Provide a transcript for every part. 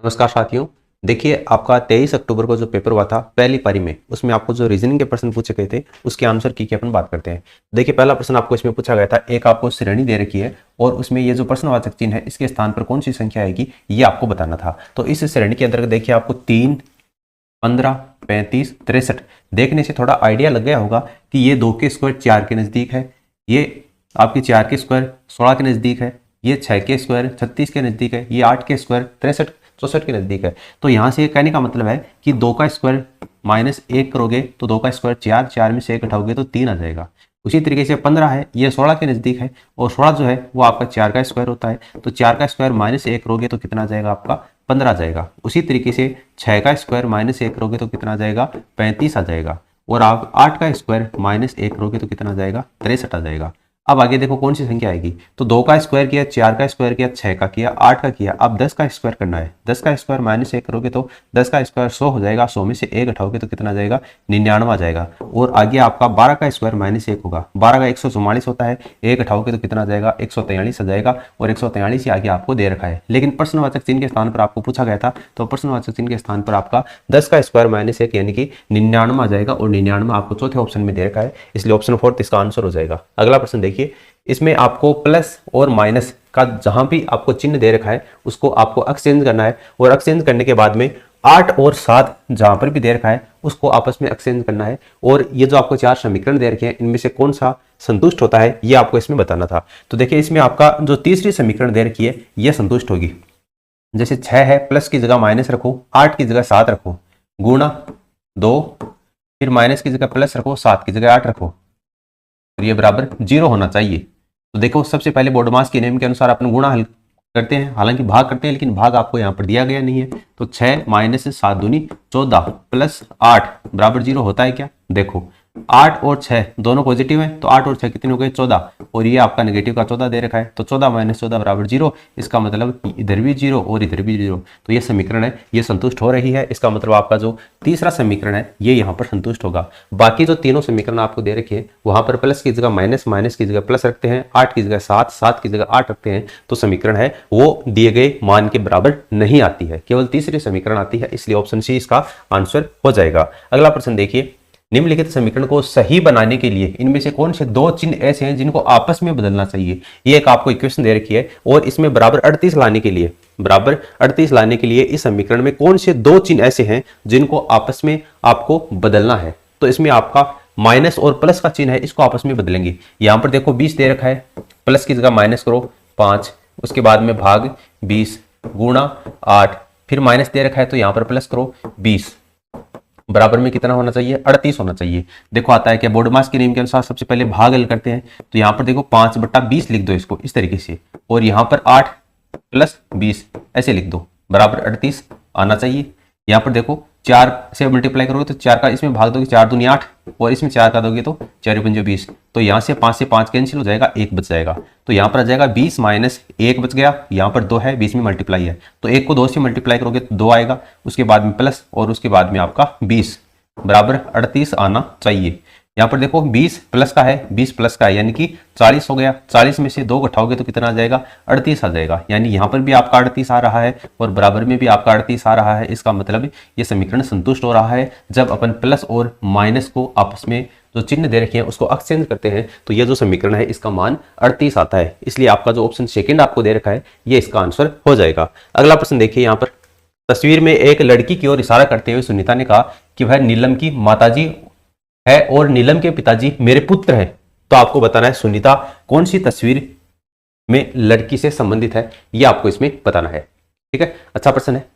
नमस्कार साथियों। देखिए, आपका 23 अक्टूबर को जो पेपर हुआ था पहली पारी में, उसमें आपको जो रीजनिंग के प्रश्न पूछे गए थे उसके आंसर की अपन बात करते हैं। देखिए, पहला प्रश्न आपको इसमें पूछा गया था, एक आपको श्रेणी दे रखी है और उसमें ये जो प्रश्नवाचक चिन्ह है इसके स्थान पर कौन सी संख्या आएगी ये आपको बताना था। तो इस श्रेणी के अंतर्गत देखिए आपको 3, 15, 35, 63 देखने से थोड़ा आइडिया लग गया होगा कि ये 2 के स्क्वायर 4 के नजदीक है, ये आपकी 4 के स्क्वायर 16 के नजदीक है, ये 6 के स्क्वायर 36 के नजदीक है, ये 8 के स्क्वायर 63 64 के नजदीक है। तो यहाँ से कहने का मतलब है कि 2 का स्क्वायर -1 करोगे तो 2 का स्क्वायर 4, 4 में से 1 घटाओगे तो 3 आ जाएगा। उसी तरीके से 15 है, ये 16 के नजदीक है और 16 जो है वो आपका 4 का स्क्वायर होता है, तो 4 का स्क्वायर -1 करोगे तो कितना आ जाएगा आपका 15 आ जाएगा। उसी तरीके से 6 का स्क्वायर -1 करोगे तो कितना आ जाएगा 35 आ जाएगा, और आप 8 का स्क्वायर -1 करोगे तो कितना आ जाएगा 63 आ जाएगा। अब आगे देखो कौन सी संख्या आएगी। तो 2 का स्क्वायर किया, 4 का स्क्वायर किया, 6 का किया, 8 का किया, अब 10 का स्क्वायर करना है। 10 का स्क्वायर -1 करोगे तो 10 का स्क्वायर 100 हो जाएगा, 100 में से 1 घटाओगे तो कितना आ जाएगा 99 आ जाएगा। और आगे आपका 12 का स्क्वायर -1 होगा, 12 का 144 होता है, 1 घटाओगे तो कितना आ जाएगा 143 आ जाएगा, और 143 ही आगे आपको दे रखा है। लेकिन प्रश्नवाचक चिन्ह के स्थान पर आपको पूछा गया था, तो प्रश्नवाचक चिन्ह के स्थान पर आपका 10 का स्क्वायर -1 यानी कि 99 आ जाएगा, और 99 आपको चौथे ऑप्शन में दे रखा है, इसलिए ऑप्शन 4 इसका आंसर हो जाएगा। अगला प्रश्न देखिए, इसमें आपको प्लस और माइनस का जहां भी आपको चिन्ह दे रखा है उसको आपको एक्सचेंज करना है, और एक्सचेंज करने के बाद में 8 और 7 जहां पर भी दे रखा है उसको आपस में एक्सचेंज करना है, और ये जो आपको 4 समीकरण दे रखे हैं इनमें से कौन सा संतुष्ट होता है ये आपको इसमें बताना था। तो देखिए, इसमें आपका जो तीसरी समीकरण दे रखी है ये संतुष्ट होगी। जैसे 6 है, प्लस की जगह माइनस रखो, 8 की जगह 7 रखो, गुणा 2, फिर माइनस की जगह प्लस रखो, 7 की जगह 8 रखो, और ये बराबर 0 होना चाहिए। तो देखो, सबसे पहले बोडमास के नियम के अनुसार अपन गुणा हल करते हैं, हालांकि भाग करते हैं, लेकिन भाग आपको यहाँ पर दिया गया नहीं है। तो 6 - 7 दूनी 14 प्लस 8 बराबर 0 होता है क्या? देखो, 8 और 6 दोनों पॉजिटिव हैं, तो 8 और 6 कितने हो गए 14, और ये आपका नेगेटिव का 14 दे रखा है, तो 14 - 14 बराबर 0। इसका मतलब इधर भी 0 और इधर भी 0, तो ये समीकरण है ये संतुष्ट हो रही है। इसका मतलब आपका जो तीसरा समीकरण है ये यहाँ पर संतुष्ट होगा। बाकी जो तीनों समीकरण आपको दे रखे हैं वहां पर प्लस की जगह माइनस, माइनस की जगह प्लस रखते हैं, 8 की जगह 7, 7 की जगह 8 रखते हैं, तो समीकरण है वो दिए गए मान के बराबर नहीं आती है, केवल तीसरी समीकरण आती है, इसलिए ऑप्शन सी इसका आंसर हो जाएगा। अगला प्रश्न देखिए, निम्नलिखित समीकरण को सही बनाने के लिए इनमें से कौन से 2 चिन्ह ऐसे हैं जिनको आपस में बदलना चाहिए। ये एक आपको इक्वेशन दे रखी है, और इसमें बराबर 38 लाने के लिए इस समीकरण में कौन से 2 चिन्ह ऐसे हैं जिनको आपस में आपको बदलना है। तो इसमें आपका माइनस और प्लस का चिन्ह है, इसको आपस में बदलेंगे। यहां पर देखो 20 दे रखा है, प्लस की जगह माइनस करो 5, उसके बाद में भाग 20 गुणा 8, फिर माइनस दे रखा है तो यहां पर प्लस करो 20, बराबर में कितना होना चाहिए 38 होना चाहिए। देखो आता है क्या, बोडमास के नियम के अनुसार सबसे पहले भाग हल करते हैं, तो यहाँ पर देखो 5/20 लिख दो इसको इस तरीके से, और यहाँ पर 8 + 20 ऐसे लिख दो, बराबर 38 आना चाहिए। यहाँ पर देखो 4 से मल्टीप्लाई करोगे तो 4 का इसमें भाग दोगे, 4 दूनी 8, और इसमें 4 का दोगे तो 4 × 20, तो यहाँ से 5 से 5 कैंसिल हो जाएगा, 1 बच जाएगा। तो यहाँ पर आ जाएगा 20 - 1 बच गया, यहाँ पर 2 है, 20 में मल्टीप्लाई है, तो 1 को 2 से मल्टीप्लाई करोगे तो 2 आएगा, उसके बाद में प्लस, और उसके बाद में आपका 20 बराबर 38 आना चाहिए। यहाँ पर देखो 20 प्लस का है, 20 प्लस का है, यानी कि 40 हो गया, 40 में से 2 घटाओगे तो कितना आ जाएगा 38 आ जाएगा, यानी यहाँ पर भी आपका 38 आ रहा है और बराबर में भी आपका 38 आ रहा है। इसका मतलब ये समीकरण संतुष्ट हो रहा है। जब अपन प्लस और माइनस को आपस में जो चिन्ह दे रखे हैं उसको एक्सचेंज करते हैं तो ये जो समीकरण है इसका मान 38 आता है, इसलिए आपका जो ऑप्शन सेकेंड आपको दे रखा है ये इसका आंसर हो जाएगा। अगला प्रश्न देखिए, यहाँ पर तस्वीर में एक लड़की की ओर इशारा करते हुए सुनीता ने कहा कि वह नीलम की माताजी है और नीलम के पिताजी मेरे पुत्र हैं। तो आपको बताना है सुनीता कौन सी तस्वीर में लड़की से संबंधित है, ये आपको इसमें बताना है। ठीक है, अच्छा प्रश्न है,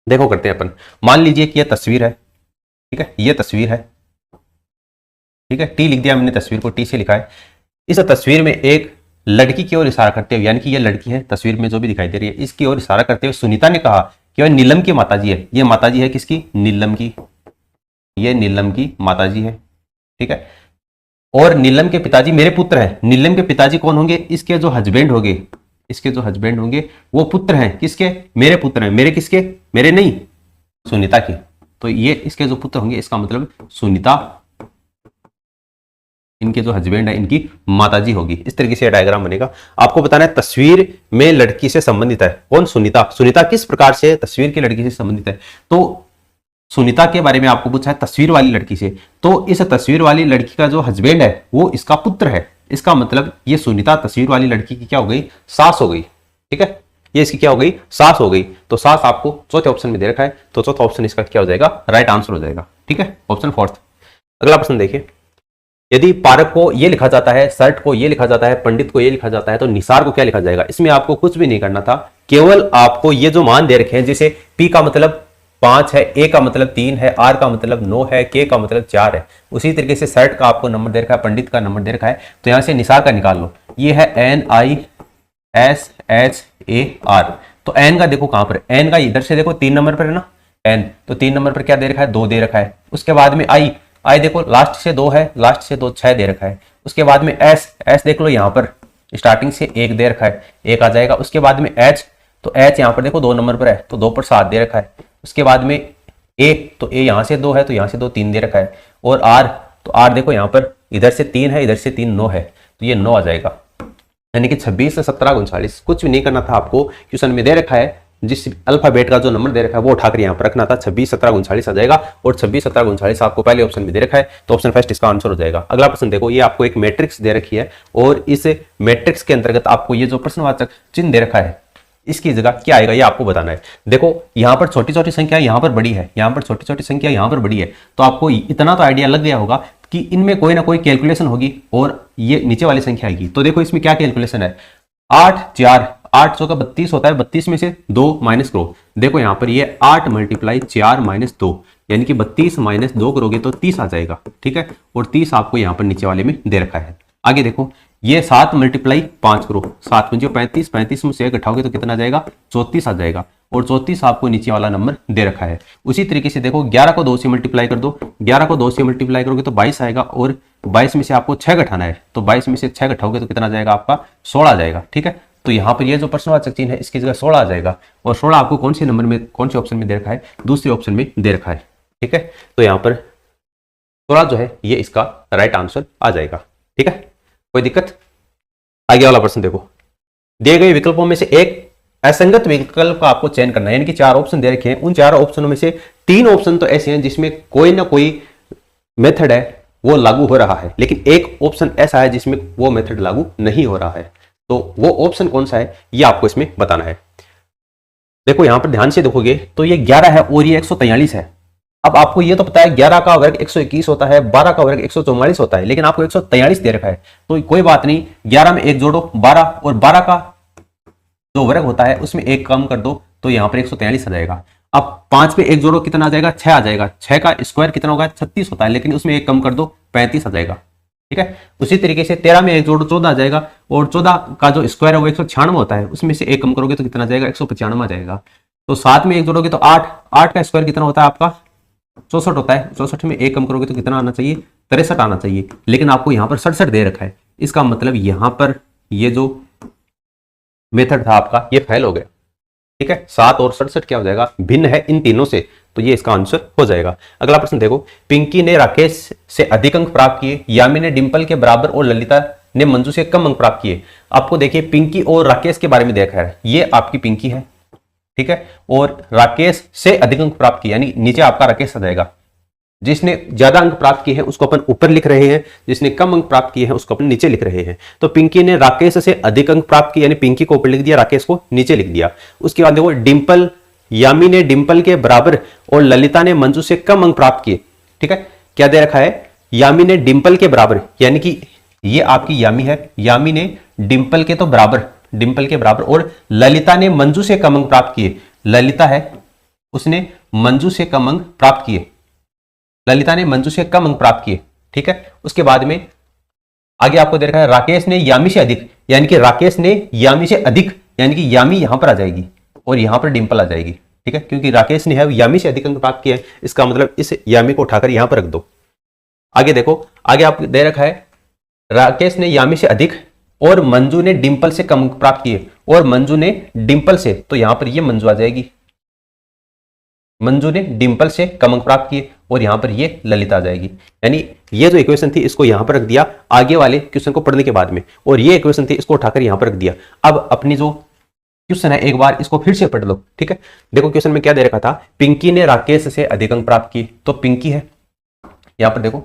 देखो करते हैं अपन। मान लीजिए कि यह तस्वीर है, ठीक है, यह तस्वीर है, ठीक है, टी लिख दिया मैंने, तस्वीर को टी से लिखा है। इस तस्वीर में एक लड़की की ओर इशारा करते हुए, यानी कि यह लड़की है तस्वीर में जो भी दिखाई दे रही है, इसकी ओर इशारा करते हुए सुनीता ने कहा कि वह नीलम की माताजी है। ये माताजी है किसकी? नीलम की, ये नीलम की माताजी है, ठीक है, और नीलम के पिताजी मेरे पुत्र हैं। नीलम के पिताजी कौन होंगे? इसके जो हस्बैंड होंगे, इसके जो हस्बैंड होंगे वो पुत्र हैं किसके? मेरे पुत्र हैं। मेरे किसके? मेरे नहीं, सुनीता के। तो ये इसके जो पुत्र होंगे, इसका मतलब सुनीता इनके जो हस्बैंड है इनकी माताजी होगी। इस तरीके से डायग्राम बनेगा। आपको बताना है तस्वीर में लड़की से संबंधित है कौन, सुनीता। सुनीता किस प्रकार से तस्वीर की लड़की से संबंधित है, तो सुनीता के बारे में आपको पूछा है तस्वीर वाली लड़की से, तो इस तस्वीर वाली लड़की का जो हस्बैंड है वो इसका पुत्र है। इसका मतलब ये सुनीता तस्वीर वाली लड़की की क्या हो गई, सास हो गई। ठीक है, ये इसकी क्या हो गई, सास हो गई। तो सास आपको चौथे ऑप्शन में दे रखा है, तो चौथा ऑप्शन इसका क्या हो जाएगा, राइट आंसर हो जाएगा। ठीक है, ऑप्शन फोर्थ। अगला प्रश्न देखिए, यदि पारक को ये लिखा जाता है, सर्ट को ये लिखा जाता है, पंडित को ये लिखा जाता है, तो निसार को क्या लिखा जाएगा। इसमें आपको कुछ भी नहीं करना था, केवल आपको ये जो मान दे रखे हैं, जैसे पी का मतलब 5 है, ए का मतलब 3 है, आर का मतलब 9 है, के का मतलब 4 है। उसी तरीके से सर्ट का आपको नंबर दे रखा है, पंडित का नंबर दे रखा है, तो यहां से निसार का निकाल लो। ये है NISHAR। तो एन का देखो कहां पर, एन का इधर से देखो 3 नंबर पर है ना, एन, तो 3 नंबर पर क्या दे रखा है, 2 दे रखा है। उसके बाद में आई देखो लास्ट से 2 है, लास्ट से 2 6 दे रखा है। उसके बाद में एस देख लो, यहां पर स्टार्टिंग से 1 दे रखा है, 1 आ जाएगा। उसके बाद में एच, तो एच यहां पर देखो 2 नंबर पर है, तो 2 पर 7 दे रखा है। उसके बाद में ए, तो ए यहां से 2 है, तो यहां से 2 3 दे रखा है। और आर, तो आर देखो यहां पर इधर से 3 है, इधर से 3 9 है, तो ये 9 आ जाएगा। यानी कि 26 से 17 39। कुछ भी नहीं करना था आपको, क्वेश्चन में दे रखा है जिस अल्फाबेट का जो नंबर दे रखा है वो उठाकर यहाँ पर रखना था, 26 17 39 आ जाएगा। और 26 17 39 आपको पहले ऑप्शन में दे रखा है, तो ऑप्शन फर्स्ट इसका आंसर हो जाएगा। अगला प्रश्न देखो, ये आपको एक मैट्रिक्स दे रखी है और इस मैट्रिक्स के अंतर्गत आपको ये जो प्रश्नवाचक चिन्ह दे रखा है इसकी जगह क्या आएगा ये आपको बताना है। देखो यहाँ पर छोटी छोटी संख्या यहाँ पर बड़ी है, यहाँ पर छोटी छोटी संख्या यहाँ पर बड़ी है, तो आपको इतना तो आइडिया लग गया होगा कि इनमें कोई ना कोई कैलकुलेशन होगी और ये नीचे वाली संख्या आएगी। तो देखो इसमें क्या कैलकुलेशन है, 8 4 8 का 32 होता है, 32 में से 2 माइनस करो। देखो यहाँ पर ये 8 × 4 - 2 यानी कि 32 - 2 करोगे तो 30 आ जाएगा। ठीक है, और 30 आपको यहाँ पर नीचे वाले में दे रखा है। आगे देखो, ये 7 × 5 करो, 7 पंजे 35, 35 में से 1 घटाओगे तो कितना आ जाएगा, 34 आ जाएगा। और 34 आपको नीचे वाला नंबर दे रखा है। उसी तरीके से देखो 11 को 2 से मल्टीप्लाई कर दो, 11 को 2 से मल्टीप्लाई करोगे तो 22 आएगा। और 22 में से आपको 6 घटाना है, तो 22 में से 6 घटाओगे तो कितना आ जाएगा, आपका 16 आ जाएगा। ठीक है, तो यहाँ पर ये जो प्रश्नवाचक चिन्ह है इसकी जगह 16 आ जाएगा। और 16 आपको कौन से नंबर में, कौन से ऑप्शन में दे रखा है, दूसरे ऑप्शन में दे रखा है। ठीक है, तो यहाँ पर 16 जो है ये इसका राइट आंसर आ जाएगा। ठीक है, कोई दिक्कत। आगे वाला प्रश्न देखो, दिए गए विकल्पों में से एक असंगत विकल्प का आपको चयन करना है। यानी कि 4 ऑप्शन दे रखे हैं, उन 4 ऑप्शनों में से 3 ऑप्शन तो ऐसे हैं जिसमें कोई ना कोई मेथड है वो लागू हो रहा है, लेकिन एक ऑप्शन ऐसा है जिसमें वो मेथड लागू नहीं हो रहा है। तो वो ऑप्शन कौन सा है ये आपको इसमें बताना है। देखो यहां पर ध्यान से देखोगे तो ये 11 है और ये 143 है। अब आपको ये तो पता है 11 का वर्ग 121 होता है, 12 का वर्ग 144 होता है, लेकिन आपको 143 दे रखा है। तो कोई बात नहीं, 11 में 1 जोड़ो 12, और 12 का जो वर्ग होता है उसमें 1 कम कर दो तो यहाँ पर 143 आ जाएगा। अब 5 में 1 जोड़ो कितना आ जाएगा, 6 आ जाएगा। 6 का स्क्वायर कितना होगा, 36 होता है, लेकिन उसमें 1 कम कर दो 35 आ जाएगा। ठीक है, उसी तरीके से 13 में 1 जोड़ो 14 आ जाएगा। और 14 का जो स्क्वायर है वो 196 होता है, उसमें से 1 कम करोगे तो कितना आ जाएगा, 195 आ जाएगा। तो 7 में 1 जोड़ोगे तो 8 का स्क्वायर कितना होता है आपका, 64 होता है। 64 में 1 कम करोगे तो कितना आना चाहिए, 63 आना चाहिए, लेकिन आपको यहाँ पर 67 दे रखा है। इसका मतलब यहाँ पर ये जो मेथड था आपका ये फेल हो गया। ठीक है, 7 और 67 क्या हो जाएगा, भिन्न है इन तीनों से, तो ये इसका आंसर हो जाएगा। अगला प्रश्न देखो, पिंकी ने राकेश से अधिक अंक प्राप्त किए, यामी ने डिंपल के बराबर और ललिता ने मंजू से कम अंक प्राप्त किए। आपको देखिए पिंकी और राकेश के बारे में देखा है, ये आपकी पिंकी है। ठीक है, और राकेश से अधिक अंक प्राप्त किए यानी नीचे आपका राकेश आ जाएगा। जिसने ज्यादा अंक प्राप्त किए हैं उसको अपन ऊपर लिख रहे हैं, जिसने कम अंक प्राप्त किए हैं उसको अपन नीचे लिख रहे हैं। तो पिंकी ने राकेश से अधिक अंक प्राप्त किए यानी पिंकी को ऊपर लिख दिया, राकेश को नीचे लिख दिया। उसके बाद देखो डिंपल, यामी ने डिंपल के बराबर और ललिता ने मंजू से कम अंक प्राप्त किए। ठीक है, क्या दे रखा है, यामी ने डिंपल के बराबर, यानी कि ये आपकी यामी है, यामी ने डिंपल के तो बराबर, डिंपल के बराबर, और ललिता ने मंजू से कम अंक प्राप्त किए। ललिता है, उसने मंजू से कम अंक प्राप्त किए, ललिता ने मंजू से कम अंक प्राप्त किए। ठीक है, उसके बाद में आगे आपको दे रखा है राकेश ने यामी से अधिक, यानी कि राकेश ने यामी से अधिक, यानी कि यामी यहां पर आ जाएगी और यहां पर डिंपल आ जाएगी। ठीक है, क्योंकि राकेश ने है यामी से अधिक अंक प्राप्त किया है, इसका मतलब इस यामी को उठाकर यहां पर रख दो। आगे देखो, आगे आपको दे रखा है राकेश ने यामी से अधिक और मंजू ने डिंपल से कम अंक प्राप्त किए, और मंजू ने डिंपल से, तो यहां पर ये मंजू आ जाएगी, मंजू ने डिंपल से कम अंक प्राप्त किए और यहां पर ये ललिता आ जाएगी। यानी ये जो इक्वेशन थी इसको यहां पर रख दिया आगे वाले क्वेश्चन को पढ़ने के बाद में, और ये इक्वेशन थी इसको उठाकर यहां पर रख दिया। अब अपनी जो क्वेश्चन है एक बार इसको फिर से पढ़ लो, ठीक है। देखो क्वेश्चन में क्या दे रखा था, पिंकी ने राकेश से अधिक अंक प्राप्त किए, तो पिंकी है यहां पर, देखो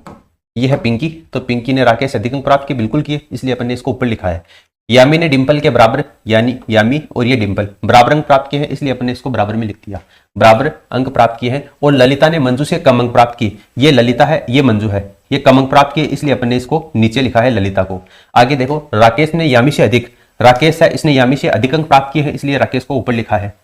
ये है पिंकी, तो पिंकी ने राकेश से अधिक अंक प्राप्त किए, बिल्कुल किए, इसलिए अपन ने इसको ऊपर लिखा है। यामी ने डिंपल के बराबर, यानी यामी और ये डिंपल बराबर अंक प्राप्त किए हैं, इसलिए अपन ने इसको बराबर में लिख दिया, बराबर अंक प्राप्त किए हैं। और ललिता ने मंजू से कम अंक प्राप्त किए, ये ललिता है ये मंजू है, ये कम अंक प्राप्त किए, इसलिए अपन ने इसको नीचे लिखा है ललिता को। आगे देखो राकेश ने यामी से अधिक, राकेश है इसने यामी से अधिक अंक प्राप्त किए हैं, इसलिए राकेश को ऊपर लिखा है।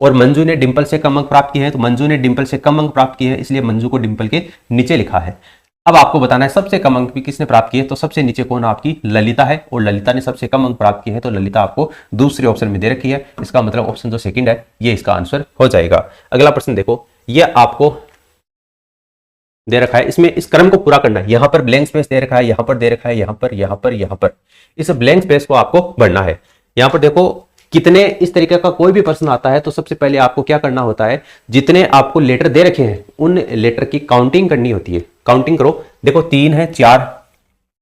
और मंजू ने डिंपल से कम अंक प्राप्त किए हैं, तो मंजू ने डिंपल से कम अंक प्राप्त किए हैं, इसलिए मंजू को डिंपल के नीचे लिखा है। अब आपको बताना है सबसे कम अंक भी किसने प्राप्त किए, तो सबसे नीचे कौन आपकी ललिता है, और ललिता ने सबसे कम अंक प्राप्त किए हैं, तो ललिता आपको दूसरे ऑप्शन में दे रखी है। इसका मतलब ऑप्शन जो सेकंड है ये इसका आंसर हो जाएगा। अगला प्रश्न देखो, ये आपको दे रखा है, इसमें इस क्रम को पूरा करना है। यहां पर ब्लैंक स्पेस दे रखा है, यहां पर दे रखा है, यहां पर, यहां पर, यहां पर, इस ब्लैंक स्पेस को आपको भरना है। यहां पर देखो कितने इस तरीके का कोई भी प्रश्न आता है तो सबसे पहले आपको क्या करना होता है, जितने आपको लेटर दे रखे हैं उन लेटर की काउंटिंग करनी होती है। काउंटिंग करो, देखो 3 है, 4,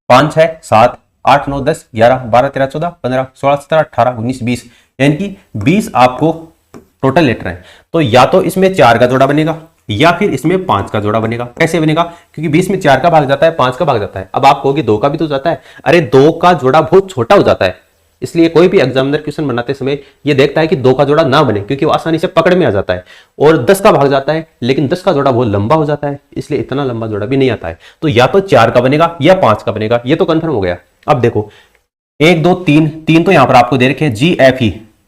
5 है, 7, 8, 9, 10, 11, 12, 13, 14, 15, 16, 17, 18, 19, 20, यानी कि 20 आपको टोटल लेटर है। तो या तो इसमें 4 का जोड़ा बनेगा या फिर इसमें 5 का जोड़ा बनेगा। कैसे बनेगा, क्योंकि 20 में 4 का भाग जाता है, 5 का भाग जाता है। अब आप कहोगे 2 का भी तो जाता है, अरे 2 का जोड़ा बहुत छोटा हो जाता है, इसलिए कोई भी एग्जामिनर क्वेश्चन बनाते समय ये देखता है कि 2 का जोड़ा ना बने, क्योंकि वो आसानी से पकड़ में आ जाता है। और 10 का भाग जाता है, लेकिन 10 का जोड़ा बहुत लंबा हो जाता है, इसलिए इतना लंबा जोड़ा भी नहीं आता है। तो या तो 4 का बनेगा या 5 का बनेगा, ये तो कंफर्म हो गया। अब देखो 1, 2, 3 तो यहां पर आपको दे रखे हैं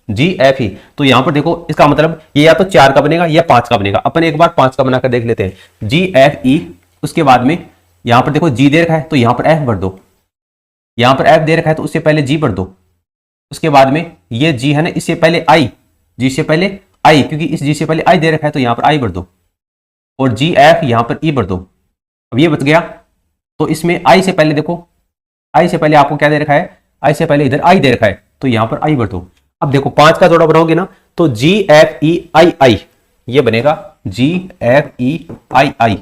GFE, तो यहां पर देखो इसका मतलब ये या तो 4 का बनेगा या 5 का बनेगा। अपन एक बार 5 का बनाकर देख लेते हैं, GFE। उसके बाद में यहां पर देखो G दे रखा है, तो यहां पर F भर दो, यहां पर F दे रखा है तो उससे पहले G भर दो। उसके बाद में ये G है ना, इससे पहले I, G से पहले I, क्योंकि इस G से पहले I दे रखा है तो यहां पर I भर दो, और GF यहां पर E भर दो। अब ये बच गया, तो इसमें I से पहले देखो, I से पहले आपको क्या दे रखा है, I से पहले इधर I दे रखा है, तो यहां पर I भर दो। अब देखो 5 का जोड़ा बनाओगे ना, तो GFEII ये बनेगा, GFEII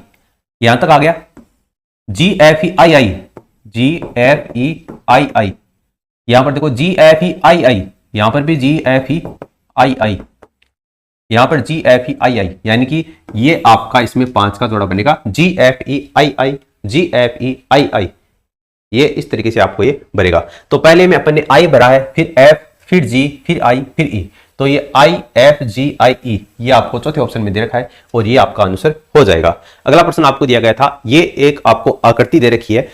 यहां तक आ गया, GFEII, यहां पर देखो GFEII, यहां पर भी GFEII, यहां पर GFEII, यानी कि ये आपका इसमें 5 का जोड़ा बनेगा, GFEII, GFEII, ये इस तरीके से आपको ये भरेगा। तो पहले में अपन ने I भरा है, फिर F, फिर G, फिर I, फिर E, तो ये IFGIE ये आपको चौथे ऑप्शन में दे रखा है और ये आपका आंसर हो जाएगा। अगला प्रश्न आपको दिया गया था, ये एक आपको आकृति दे रखी है,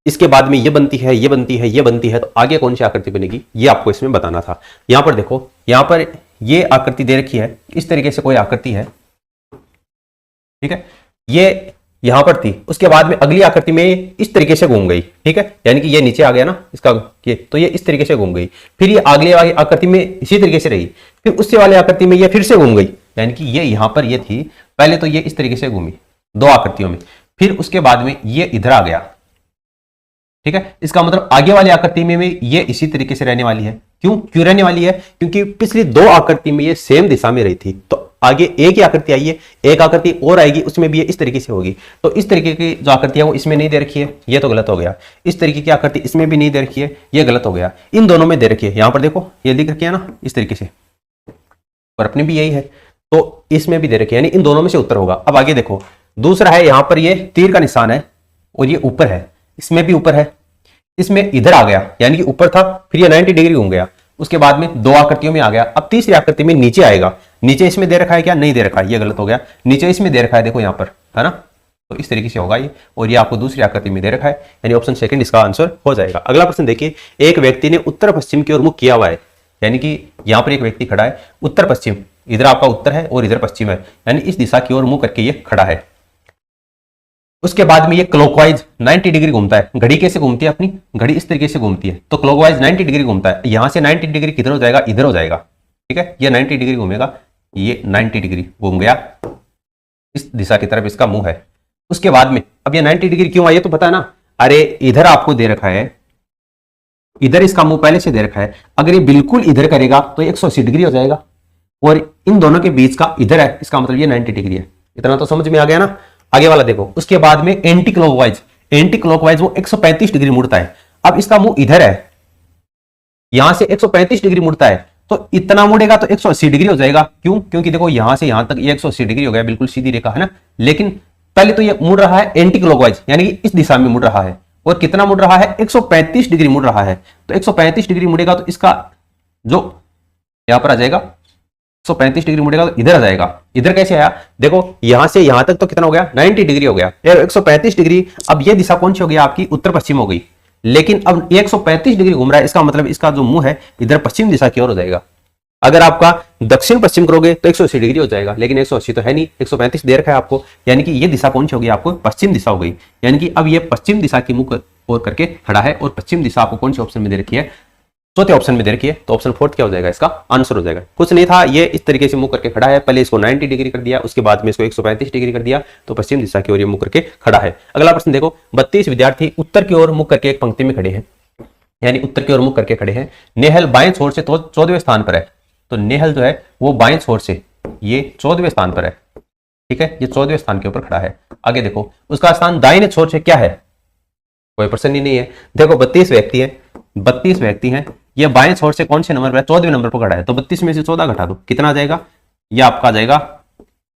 इसके बाद में ये बनती है, ये बनती है, ये बनती है, तो आगे कौन सी आकृति बनेगी ये आपको इसमें बताना था। यहां पर देखो, यहां पर ये आकृति दे रखी है, इस तरीके से कोई आकृति है, ठीक है, ये यहां पर थी, उसके बाद में अगली आकृति में इस तरीके से घूम गई, ठीक है, यानी कि ये नीचे आ गया ना इसका ये, तो ये इस तरीके से घूम गई, फिर ये अगले वाली आकृति में इसी तरीके से रही, फिर उससे वाले आकृति में ये फिर से घूम गई, यानी कि ये यहां पर ये थी, पहले तो ये इस तरीके से घूमी 2 आकृतियों में, फिर उसके बाद में ये इधर आ गया, ठीक है। इसका मतलब आगे वाली आकृति में ये इसी तरीके से रहने वाली है। क्यों रहने वाली है, क्योंकि पिछली 2 आकृति में ये सेम दिशा में रही थी, तो आगे एक ही आकृति आई है, एक आकृति और आएगी, उसमें भी ये इस तरीके से होगी। तो इस तरीके की जो आकृति है वो इसमें नहीं दे रखी है, ये तो गलत हो गया। इस तरीके की आकृति इसमें भी नहीं दे रखी है, ये गलत हो गया। इन दोनों में दे रखी है, यहां पर देखो ये लिख रखी है ना इस तरीके से, और अपनी भी यही है, तो इसमें भी दे रखी है, यानी इन दोनों में से उत्तर होगा। अब आगे देखो, दूसरा है, यहां पर ये तीर का निशान है और ये ऊपर है, इसमें भी ऊपर है, इसमें इधर आ गया, यानी कि ऊपर था, फिर ये 90 डिग्री घूम गया, उसके बाद में 2 आकृतियों में आ गया। अब तीसरी आकृति में नीचे आएगा, नीचे इसमें दे रखा है क्या, नहीं दे रखा है, ये गलत हो गया, नीचे इसमें दे रखा है, देखो यहां पर है ना, तो इस तरीके से होगा ये, और ये आपको दूसरी आकृति में दे रखा है, यानी ऑप्शन सेकंड इसका आंसर हो जाएगा। अगला प्रश्न देखिए, एक व्यक्ति ने उत्तर पश्चिम की ओर मुख किया हुआ है, यानी कि यहां पर एक व्यक्ति खड़ा है उत्तर पश्चिम, इधर आपका उत्तर है और इधर पश्चिम है, यानी इस दिशा की ओर मुंह करके ये खड़ा है। उसके बाद में ये क्लॉकवाइज 90 डिग्री घूमता है। घड़ी कैसे घूमती है, अपनी घड़ी इस तरीके से घूमती है, तो क्लॉकवाइज 90 डिग्री घूमता है। यहां से 90 डिग्री किधर हो जाएगा, इधर हो जाएगा, ठीक है, ये 90 डिग्री घूमेगा, ये 90 डिग्री घूम गया इस दिशा की तरफ, इसका मुंह है। उसके बाद में अब ये 90 डिग्री क्यों आई ये तो पता है ना, अरे इधर आपको दे रखा है, इधर इसका मुंह पहले से दे रखा है, अगर ये बिल्कुल इधर करेगा तो 180 डिग्री हो जाएगा, और इन दोनों के बीच का इधर है, इसका मतलब ये 90 डिग्री है। इतना तो समझ में आ गया ना। आगे वाला देखो, उसके बाद में एंटी क्लॉकवाइज, एंटी क्लॉकवाइज वो 135 डिग्री मुड़ता है। अब इसका मुंह इधर है, यहां से 135 डिग्री मुड़ता है, तो इतना मुड़ेगा तो 180 डिग्री हो जाएगा। क्यों? क्योंकि देखो यहां से यहां तक ये 180 डिग्री हो गया, बिल्कुल सीधी रेखा है ना। लेकिन पहले तो ये मुड़ रहा है एंटी क्लॉकवाइज, यानी कि इस दिशा में मुड़ रहा है। और कितना मुड़ रहा है? 135 डिग्री मुड़ रहा है। तो 135 डिग्री मुड़ेगा तो इसका जो यहां पर आ जाएगा 135 डिग्री मुड़ेगा तो इधर आ जाएगा। इधर कैसे आया? देखो यहां से यहां तक तो कितना हो गया? 90 डिग्री हो गया यार, 135 डिग्री। अब ये दिशा कौन सी हो गई आपकी? उत्तर पश्चिम हो गई। लेकिन अब 135 डिग्री घूम रहा है, इसका मतलब इसका जो मुंह है इधर पश्चिम दिशा की ओर हो जाएगा। अगर आपका दक्षिण पश्चिम करोगे तो 180 डिग्री हो जाएगा, लेकिन 180 तो है नहीं, 135 दे रखा है आपको। यानी कि ये दिशा कौन सी होगी आपको? पश्चिम दिशा हो गई। यानी कि अब ये पश्चिम दिशा की मुख ओर करके खड़ा है, और पश्चिम दिशा आपको कौन से ऑप्शन में दे रखी है? चौथे ऑप्शन में दे रखी है। तो ऑप्शन फोर्थ क्या हो जाएगा? इसका आंसर हो जाएगा। कुछ नहीं था, ये इस तरीके से मुंह करके खड़ा है। पहले इसको 90 डिग्री कर दिया, उसके बाद में इसको 135 डिग्री कर दिया, तो पश्चिम दिशा की ओर ये मुंह करके खड़ा है। अगला प्रश्न देखो, 32 विद्यार्थी उत्तर की ओर मुंह करके एक पंक्ति में खड़े हैं, यानी उत्तर की ओर मुंह करके खड़े हैं। नेहल बाएं छोर से 14वें स्थान पर है। तो नेहल जो है वो बाएं छोर से ये 14वें स्थान पर है, ठीक है, ये 14वें स्थान के ऊपर खड़ा है। आगे देखो, उसका स्थान दाहिने छोर से क्या है? कोई प्रश्न ही नहीं है। देखो 32 व्यक्ति है, 32 व्यक्ति हैं, ये बाएं छोर से कौन से नंबर पर है? 14वें नंबर पर खड़ा है। तो 32 में से 14 घटा दो, कितना आ जाएगा? ये आपका आ जाएगा,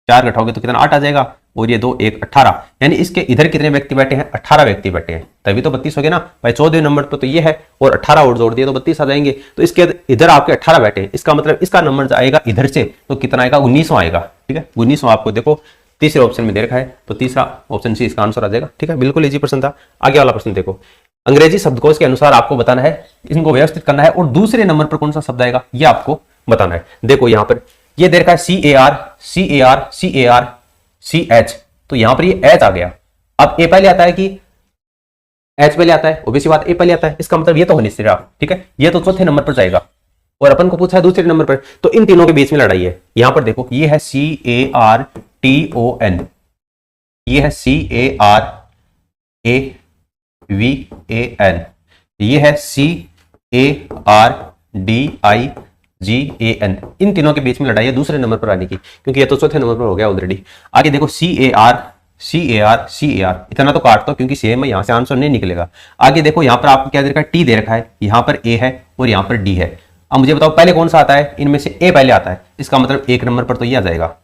4 घटाओगे तो कितना? 8 आ जाएगा। और ये 2 1 18, यानी इसके इधर कितने व्यक्ति बैठे हैं? 18 व्यक्ति बैठे हैं, तभी तो 32 हो गया ना भाई। 14वें नंबर पर तो ये है, और 18 और जोड़ दिए तो 32 आ जाएंगे। तो इसके इधर आपके 18 बैठे हैं, इसका मतलब इसका नंबर आएगा इधर से, तो कितना आएगा? 19वां आएगा, ठीक है। 19वां आपको देखो तीसरे ऑप्शन में दे रखा है, तो तीसरा ऑप्शन सी इसका आंसर आ जाएगा, ठीक है। बिल्कुल इजी प्रश्न था। आगे वाला प्रश्न देखो, अंग्रेजी शब्दकोश के अनुसार आपको बताना है, इनको व्यवस्थित करना है, और दूसरे नंबर पर कौन सा शब्द आएगा ये आपको बताना है। देखो यहां पर ये दे रखा है CAR CAR CAR CH, तो यहां पर ये H आ गया। अब A पहले आता है कि H पहले आता है? ओबीसी बात, A पहले आता है। इसका मतलब ये तो हो नहीं रहा, ठीक है, ये तो चौथे नंबर पर जाएगा, और अपन को पूछा है दूसरे नंबर पर, तो इन तीनों के बीच में लड़ाई है। यहां पर देखो ये है CARTON, ये है CARAVAN, ये है CARDIGAN। इन तीनों के बीच में लड़ाई है दूसरे नंबर पर आने की, क्योंकि ये तो चौथे नंबर पर हो गया ऑलरेडी। आगे देखो CAR इतना तो काट दो, क्योंकि सेम है, यहां से आंसर नहीं निकलेगा। आगे देखो यहां पर आपको क्या दे रखा है? T दे रखा है, यहां पर A है और यहां पर D है। अब मुझे बताओ पहले कौन सा आता है? इनमें से A पहले आता है, इसका मतलब 1 नंबर पर तो ये आ जाएगा।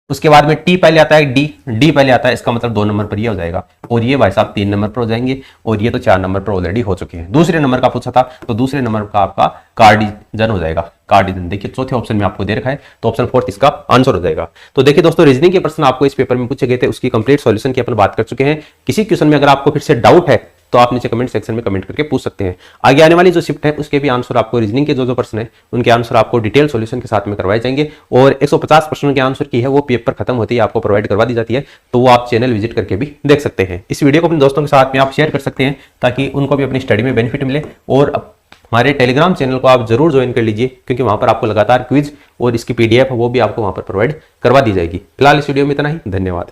उसके बाद में T पहले आता है, D पहले आता है, इसका मतलब 2 नंबर पर ये हो जाएगा। और ये भाई साहब 3 नंबर पर हो जाएंगे, और ये तो 4 नंबर पर ऑलरेडी हो चुके हैं। दूसरे नंबर का पूछा था, तो दूसरे नंबर का आपका कार्डिजन हो जाएगा। कार्डिजन देखिए चौथे ऑप्शन में आपको दे रखा है, तो ऑप्शन 4 इसका आंसर हो जाएगा। तो देखिए दोस्तों, रीजनिंग के प्रश्न आपको इस पेपर में पूछे गए थे, उसकी कंप्लीट सॉल्यूशन की अपन बात कर चुके हैं। किसी क्वेश्चन में अगर आपको फिर से डाउट है तो आप नीचे कमेंट सेक्शन में कमेंट करके पूछ सकते हैं। आगे आने वाली जो शिफ्ट है उसके भी आंसर आपको, रीजनिंग के जो प्रश्न है उनके आंसर आपको डिटेल सॉल्यूशन के साथ में करवाए जाएंगे, और 150 प्रश्नों के आंसर की है वो पेपर खत्म होती है आपको प्रोवाइड करवा दी जाती है, तो वो आप चैनल विजिट करके भी देख सकते हैं। इस वीडियो को अपने दोस्तों के साथ में आप शेयर कर सकते हैं, ताकि उनको भी अपनी स्टडी में बेनिफिट मिले। और हमारे टेलीग्राम चैनल को आप जरूर ज्वाइन कर लीजिए, क्योंकि वहां पर आपको लगातार क्विज और इसकी PDF वो भी आपको वहां पर प्रोवाइड करवा दी जाएगी। फिलहाल इस वीडियो में इतना ही, धन्यवाद।